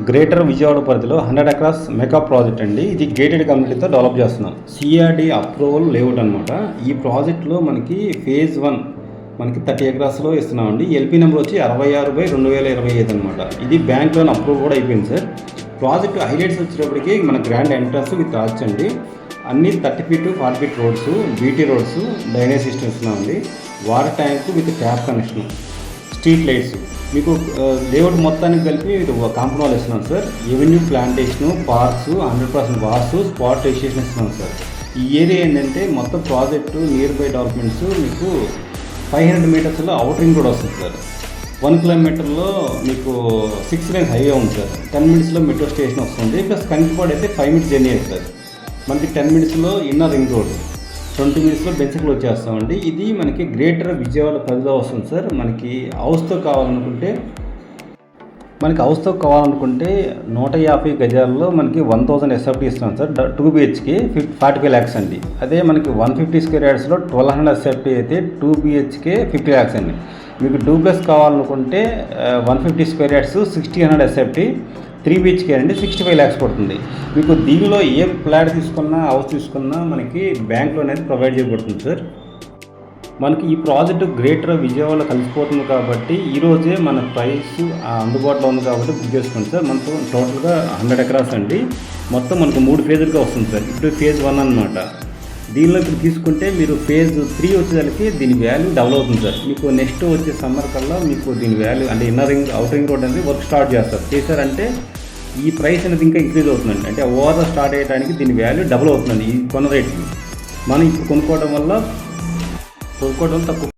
Greater Vijayawada పరిధిలో 100 acres mega project అండి. ఇది గేటెడ్ కమ్యూనిటీతో డెవలప్ చేస్తున్నాం. సిఆర్డి అప్రూవల్ లేఅవుట్ అనమాట. ఈ ప్రాజెక్ట్లో మనకి ఫేజ్ 1 మనకి 30 ఎకరాస్లో ఇస్తున్నామండి. ఎల్పీ నెంబర్ వచ్చి 66/2025 అనమాట. ఇది బ్యాంక్ లోన్ అప్రూవ్ కూడా అయిపోయింది సార్. ప్రాజెక్ట్ హైలైట్స్ వచ్చేటప్పటికి మన గ్రాండ్ ఎంట్రన్స్ విత్ ఆర్చ్ అండి. అన్ని 30 feet 40 feet roads, BT roads, drainage system ఇస్తున్నామండి. Water tank with tap connection, street lights, మీకు లేఅవుట్ మొత్తానికి కలిపి కాంపౌండ్ వాల్ ఇస్తున్నాం sir. Avenue plantation, parks, 100% vastu, spot registration ఇస్తున్నాం సార్. ఈ ఏరియా ఏంటంటే మొత్తం ప్రాజెక్టు నియర్ బై డెవలప్మెంట్స్ మీకు 500 మీటర్స్లో అవుట్ రింగ్ రోడ్ వస్తుంది సార్. 1 కిలోమీటర్లో మీకు 6 లేన్స్ హైవే ఉంది సార్. 10 మినిట్స్లో మెట్రో స్టేషన్ వస్తుంది. ప్లస్ కంకిపాడు అయితే 5 మినిట్స్ జర్నీ అవుతుంది. మనకి 10 మినిట్స్లో ఇన్నర్ రింగ్ రోడ్, 20 మినిట్స్లో బెంచకులు వచ్చేస్తామండి. ఇది మనకి గ్రేటర్ విజయవాడ పరిధిలో వస్తుంది సార్. మనకి హౌస్తో కావాలనుకుంటే 150 గజాల్లో మనకి 1000 ఎస్ఎఫ్టీ ఇస్తున్నాం సార్. 2 BHK 45 lakhs అండి. అదే మనకి 150 స్క్వేర్ యార్డ్స్లో 1200 ఎస్ఎఫ్టీ అయితే 2 BHK 50 lakhs అండి. మీకు డూప్లెక్స్ కావాలనుకుంటే 150 స్క్వేర్ యార్డ్స్ 1600 ఎస్ఎఫ్టీ 3 BHK అండి, 65 lakhs పడుతుంది. మీకు దీనిలో ఏ ఫ్లాట్ తీసుకున్నా, హౌస్ తీసుకున్నా మనకి బ్యాంక్ లోన్ అనేది ప్రొవైడ్ చేయబడుతుంది సార్. మనకి ఈ ప్రాజెక్టు గ్రేటర్ విజయవాడలో కలిసిపోతుంది కాబట్టి ఈరోజే మన ప్రైస్ అందుబాటులో ఉంది కాబట్టి బుక్ చేసుకోండి సార్. మనకు టోటల్గా 100 ఎకరాస్ అండి. మొత్తం మనకు 3 ఫేజులుగా వస్తుంది సార్. ఇప్పుడు ఫేజ్ 1 అనమాట. దీనిలో ఇప్పుడు తీసుకుంటే మీరు ఫేజ్ 3 వచ్చేసరికి దీని వాల్యూ డబుల్ అవుతుంది సార్. మీకు నెక్స్ట్ వచ్చే సమ్మర్ కల్లా మీకు దీని వాల్యూ అంటే inner ring, out ring road అనేది వర్క్ స్టార్ట్ చేస్తారు. చేశారంటే ఈ ప్రైస్ అనేది ఇంకా ఇంక్రీజ్ అవుతుందండి. అంటే ఓవర్ స్టార్ట్ అయ్యడానికి దీని వాల్యూ డబుల్ అవుతుందండి ఈ కొన్న రేట్కి. మనం ఇప్పుడు కొనుక్కోవడం తక్కువ